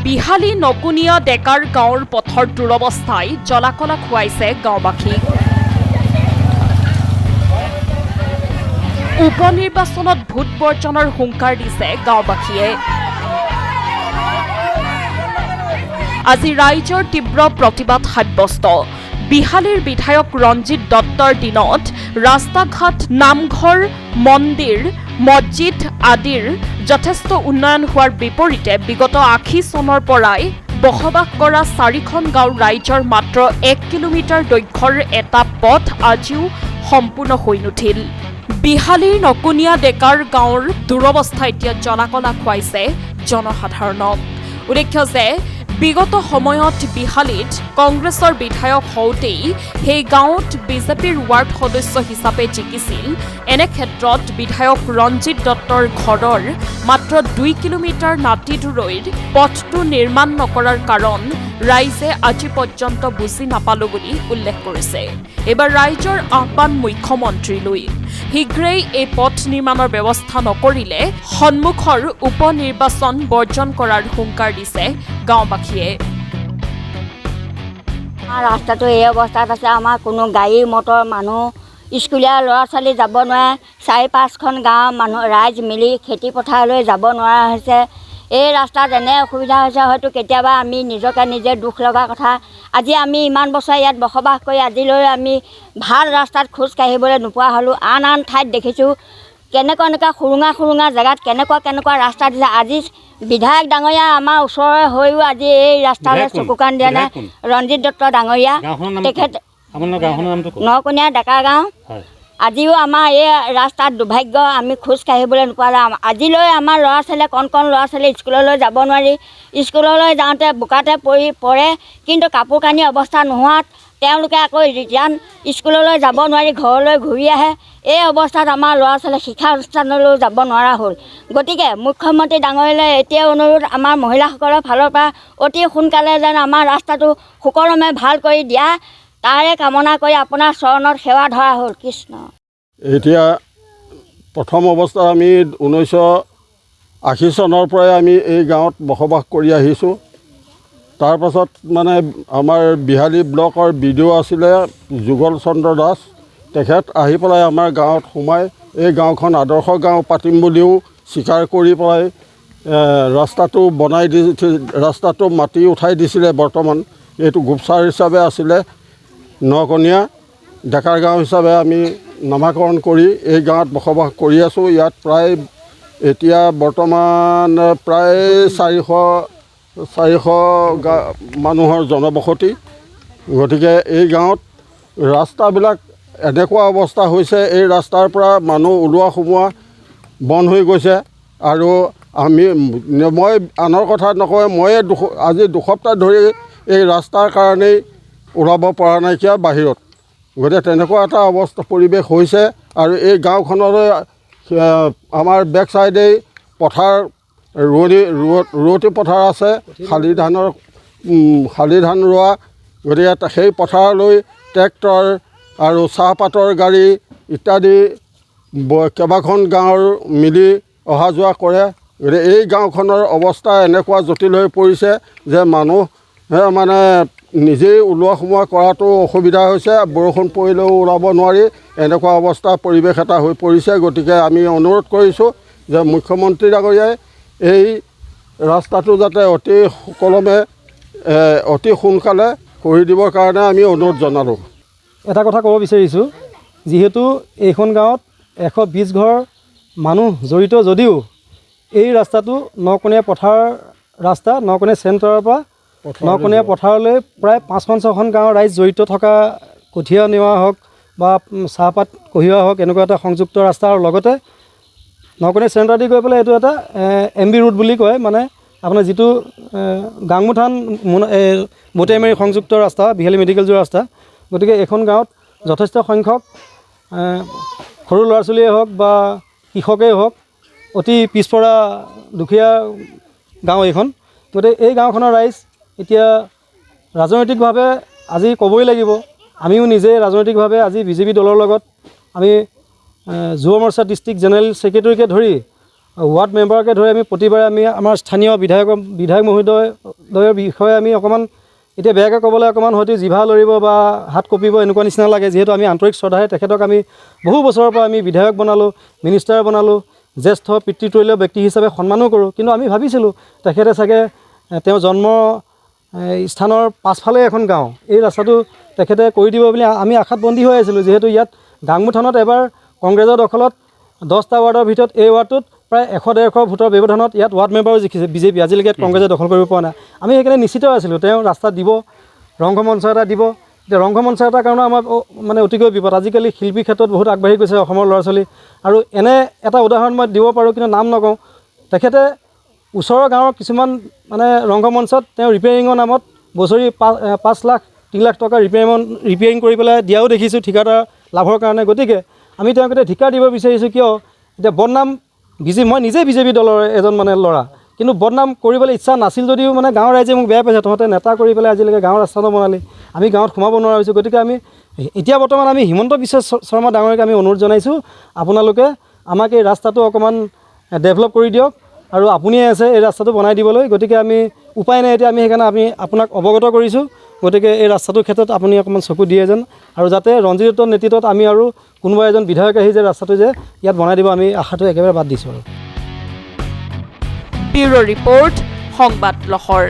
বিহালী নকুনিয়া ডেকাৰ গাঁৱৰ পথৰ দুৰৱস্থাই জলাকলা খুৱাইছে গাঁওবাসীক। উপনিৰ্বাচনত ভোট বৰ্জনৰ হুংকাৰ দিছে গাঁওবাসীয়ে। আজি ৰাইজৰ তীব্ৰ প্ৰতিবাদ সাব্যস্ত। বিহালীৰ বিধায়ক ৰঞ্জিত দত্তৰ দিনত ৰাস্তা ঘাট, নামঘৰ, মন্দিৰ, মছজিদ আদিৰ যথেষ্ট উন্নয়ন হোৱাৰ বিপৰীতে বিগত ৮০ চনৰ পৰাই বসবাস কৰা ৪খন গাঁৱৰ ৰাইজৰ মাত্ৰ ১ কিলোমিটাৰ দৈৰ্ঘ্যৰ এটা পথ আজিও সম্পূৰ্ণ হৈ নুঠিল। বিহালীৰ নকুনিয়া ডেকাৰ গাঁৱৰ দুৰৱস্থা এতিয়া জলাকলা খুৱাইছে জনসাধাৰণক। উল্লেখ্য যে বিগত সময়ত বিহালীত কংগ্ৰেছৰ বিধায়ক হওঁতেই সেই গাঁৱত বিজেপিৰ ৱাৰ্ড সদস্য হিচাপে জিকিছিল। এনে ক্ষেত্ৰত বিধায়ক ৰঞ্জিত দত্তৰ ঘৰৰ মাত্ৰ ২ কিলোমিটাৰ নাতিদূৰৈৰ পথটো নিৰ্মাণ নকৰাৰ কাৰণ ৰাইজে আজি পৰ্যন্ত বুজি নাপালো বুলি উল্লেখ কৰিছে। এইবাৰ ৰাইজৰ আহ্বান মুখ্যমন্ত্ৰীলৈ। শীঘ্ৰেই এই পথ নিৰ্মাণৰ ব্যৱস্থা নকৰিলে সন্মুখৰ উপ নিৰ্বাচন বৰ্জন কৰাৰ হুংকাৰ দিছে গাঁওবাসীয়ে। ৰাস্তাটো এই অৱস্থাত আছে, আমাৰ কোনো গাড়ী মটৰ মানুহ স্কুলীয়া ল'ৰা ছোৱালী যাব নোৱাৰে। ৪-৫খন গাঁৱৰ মানুহ ৰাইজ মিলি খেতি পথাৰলৈ যাব নোৱাৰা হৈছে। এই ৰাস্তাত এনে অসুবিধা হৈছে, হয়তো কেতিয়াবা আমি নিজকে নিজে দুখ লগা কথা। আজি আমি ইমান বছৰ ইয়াত বসবাস কৰি আজিলৈ আমি ভাল ৰাস্তাত খোজ কাঢ়িবলৈ নোপোৱা হ'লোঁ। আন আন ঠাইত দেখিছোঁ কেনেকুৱা সুৰুঙা জেগাত কেনেকুৱা ৰাস্তা দিছে। আজি বিধায়ক ডাঙৰীয়া আমাৰ ওচৰৰে হৈও আজি এই ৰাস্তালৈ চকু কাণ দিয়া নাই। ৰঞ্জিত দত্ত ডাঙৰীয়া, তেখেত নকুনিয়া ডেকা গাঁও। আজিও আমাৰ এই ৰাস্তাত দুৰ্ভাগ্য, আমি খোজ কাঢ়িবলৈ নোপোৱা। আজিলৈ আমাৰ ল'ৰা ছোৱালীয়ে কণ ল'ৰা ছোৱালী স্কুললৈ যাব নোৱাৰি। স্কুললৈ যাওঁতে বোকাতে পৰে, কিন্তু কাপোৰ কানি অৱস্থা নোহোৱাত তেওঁলোকে আকৌ ৰিটাৰ্ণ স্কুললৈ যাব নোৱাৰি ঘৰলৈ ঘূৰি আহে। এই অৱস্থাত আমাৰ ল'ৰা ছোৱালী শিক্ষানুষ্ঠানলৈও যাব নোৱাৰা হ'ল। গতিকে মুখ্যমন্ত্ৰী ডাঙৰীয়ালৈ এতিয়াই অনুৰোধ, আমাৰ মহিলাসকলৰ ফালৰ পৰা অতি সোনকালে যেন আমাৰ ৰাস্তাটো সুকলমে ভাল কৰি দিয়া, তাৰে কামনা কৰি আপোনাৰ চৰণত সেৱা ধৰা হ'ল। কৃষ্ণ। এতিয়া প্ৰথম অৱস্থাত আমি 1980 চনৰ পৰাই আমি এই গাঁৱত বসবাস কৰি আহিছোঁ। তাৰপাছত মানে আমাৰ বিহালী ব্লকৰ BDO আছিলে যুগল চন্দ্ৰ দাস, তেখেত আহি পেলাই আমাৰ গাঁৱত সোমাই এই গাঁওখন আদৰ্শ গাঁও পাতিম বুলিও স্বীকাৰ কৰি পেলাই ৰাস্তাটো বনাই দি ৰাস্তাটো মাটি উঠাই দিছিলে। বৰ্তমান এইটো গোপচাৰ হিচাপে আছিলে, নকুনিয়া ডেকাৰ গাঁও হিচাপে আমি নামাকৰণ কৰি এই গাঁৱত বসবাস কৰি আছোঁ। ইয়াত প্ৰায় এতিয়া বৰ্তমান প্ৰায় 400 মানুহৰ জনবসতি। গতিকে এই গাঁৱত ৰাস্তাবিলাক এনেকুৱা অৱস্থা হৈছে, এই ৰাস্তাৰ পৰা মানুহ ওলোৱা সোমোৱা বন্ধ হৈ গৈছে। আৰু মই আনৰ কথা নকয়, ময়ে আজি 2 সপ্তাহ ধৰি এই ৰাস্তাৰ কাৰণেই ওলাব পৰা নাইকিয়া বাহিৰত। গতিকে তেনেকুৱা এটা অৱস্থা পৰিৱেশ হৈছে। আৰু এই গাঁওখনলৈ আমাৰ বেক চাইডেই পথাৰ, ৰোৱতী পথাৰ আছে, শালি ধান ৰোৱা। গতিকে সেই পথাৰলৈ ট্ৰেক্টৰ আৰু চাহপাতৰ গাড়ী ইত্যাদি কেইবাখন গাঁৱৰ মিলি অহা যোৱা কৰে। গতিকে এই গাঁওখনৰ অৱস্থা এনেকুৱা জটিল হৈ পৰিছে যে মানুহে মানে নিজেই ওলোৱা সোমোৱা কৰাটো অসুবিধা হৈছে। বৰষুণ পৰিলেও ওলাব নোৱাৰি, এনেকুৱা অৱস্থা পৰিৱেশ এটা হৈ পৰিছে। গতিকে আমি অনুৰোধ কৰিছোঁ যে মুখ্যমন্ত্ৰী ডাঙৰীয়াই এই ৰাস্তাটো যাতে অতি সুকলমে অতি সোনকালে কৰি দিবৰ কাৰণে আমি অনুৰোধ জনালোঁ। এটা কথা ক'ব বিচাৰিছোঁ, যিহেতু এইখন গাঁৱত 120 ঘৰ মানুহ জড়িত যদিও এই ৰাস্তাটো নকুনিয়া পথাৰ ৰাস্তা, নকুনিয়া চেণ্টাৰৰ পৰা নকুনিয়া পথাৰলৈ প্ৰায় 5-6খন গাঁৱৰ ৰাইজ জড়িত থকা, কঠীয়া নিয়া হওক বা চাহপাত কঢ়িওৱা হওক, এনেকুৱা এটা সংযুক্ত ৰাস্তা। আৰু লগতে নকুনিয়া চেণ্টাৰ দি গৈ পেলাই এইটো এটা MB ৰোড বুলি কয়, মানে আপোনাৰ যিটো গাংমুথান মোটেমাৰী সংযুক্ত ৰাস্তা, বিহালী মেডিকেল যোৱা ৰাস্তা। গতিকে এইখন গাঁৱত যথেষ্ট সংখ্যক সৰু ল'ৰা ছোৱালীয়ে হওক বা কৃষকেই হওক, অতি পিছপৰা দুখীয়া গাঁও এইখন। গতিকে এই গাঁওখনৰ ৰাইজ এতিয়া ৰাজনৈতিকভাৱে আজি ক'বই লাগিব, আমিও নিজে ৰাজনৈতিকভাৱে আজি BJP দলৰ লগত আমি যুৱ মৰ্চা ডিষ্ট্ৰিক্ট জেনেৰেল ছেক্ৰেটেৰীকে ধৰি ৱাৰ্ড মেম্বাৰকে ধৰি আমি প্ৰতিবাৰে আমি আমাৰ স্থানীয় বিধায়ক মহোদয়ৰ বিষয়ে আমি অকণমান এতিয়া বেয়াকৈ ক'বলৈ অকণমান হয়তো জিভা লৰিব বা হাত কঁপিব এনেকুৱা নিচিনা লাগে, যিহেতু আমি আন্তৰিক শ্ৰদ্ধাৰে তেখেতক আমি বহু বছৰৰ পৰা আমি বিধায়ক বনালোঁ, মিনিষ্টাৰ বনালোঁ, জ্যেষ্ঠ পিতৃতুল্য ব্যক্তি হিচাপে সন্মানো কৰোঁ। কিন্তু আমি ভাবিছিলোঁ তেখেতে চাগে তেওঁ জন্ম স্থানৰ পাছফালে এখন গাঁও, এই ৰাস্তাটো তেখেতে কৰি দিব বুলি আমি আশাত বন্দী হৈ আছিলোঁ। যিহেতু ইয়াত গাংমু থানত এবাৰ কংগ্ৰেছৰ দখলত 10টা ৱাৰ্ডৰ ভিতৰত এই ৱাৰ্ডটোত প্ৰায় 100-150 ভোটৰ ব্যৱধানত ইয়াত ৱাৰ্ড মেম্বাৰো জিকিছে বিজেপি। আজিলৈকে ইয়াত কংগ্ৰেছে দখল কৰিব পৰা নাই। আমি সেইকাৰণে নিশ্চিত আছিলোঁ তেওঁ ৰাস্তা দিব, ৰংঘমঞ্চ এটা দিব। এতিয়া ৰংঘমঞ্চ এটাৰ কাৰণে আমাৰ মানে অতিকৈ বিপদ। আজিকালি শিল্পী ক্ষেত্ৰত বহুত আগবাঢ়ি গৈছে অসমৰ ল'ৰা ছোৱালী। আৰু এনে এটা উদাহৰণ মই দিব পাৰোঁ, কিন্তু নাম নকওঁ। তেখেতে ওচৰৰ গাঁৱৰ কিছুমান মানে ৰংঘমঞ্চত তেওঁ ৰিপেয়াৰিঙৰ নামত বছৰি 5 লাখ 3 লাখ টকা ৰিপেয়াৰিং কৰি পেলাই দিয়াও দেখিছোঁ ঠিকাদাৰ লাভৰ কাৰণে। গতিকে আমি তেওঁক এতিয়া ধিক্কাৰ দিব বিচাৰিছোঁ। কিয় এতিয়া বদনাম মই নিজে বিজেপি দলৰ এজন মানে ল'ৰা, কিন্তু বদনাম কৰিবলৈ ইচ্ছা নাছিল যদিও মানে গাঁৱৰ ৰাইজে মোক বেয়া পাইছে, তহঁতে নেতা কৰি পেলাই আজিলৈকে গাঁৱৰ ৰাস্তা নবনালি, আমি গাঁৱত সোমাব নোৱাৰা হৈছোঁ। গতিকে আমি এতিয়া বৰ্তমান আমি হিমন্ত বিশ্ব শৰ্মা ডাঙৰীয়াক আমি অনুৰোধ জনাইছোঁ, আপোনালোকে আমাক এই ৰাস্তাটো অকণমান ডেভেলপ কৰি দিয়ক আৰু আপুনিয়ে আছে এই ৰাস্তাটো বনাই দিবলৈ। গতিকে আমি উপায় নাই, এতিয়া আমি সেইকাৰণে আমি আপোনাক অৱগত কৰিছোঁ। গতিকে এই ৰাস্তাটোৰ ক্ষেত্ৰত আপুনি অকণমান চকু দিয়ে যেন, আৰু যাতে ৰঞ্জিতৰ নেতৃত্বত আমি আৰু কোনোবা এজন বিধায়ক আহি যে ৰাস্তাটো যে ইয়াত বনাই দিব, আমি আশাটো একেবাৰে বাদ দিছোঁ। ব্যুৰো ৰিপৰ্ট, সংবাদ লহৰ।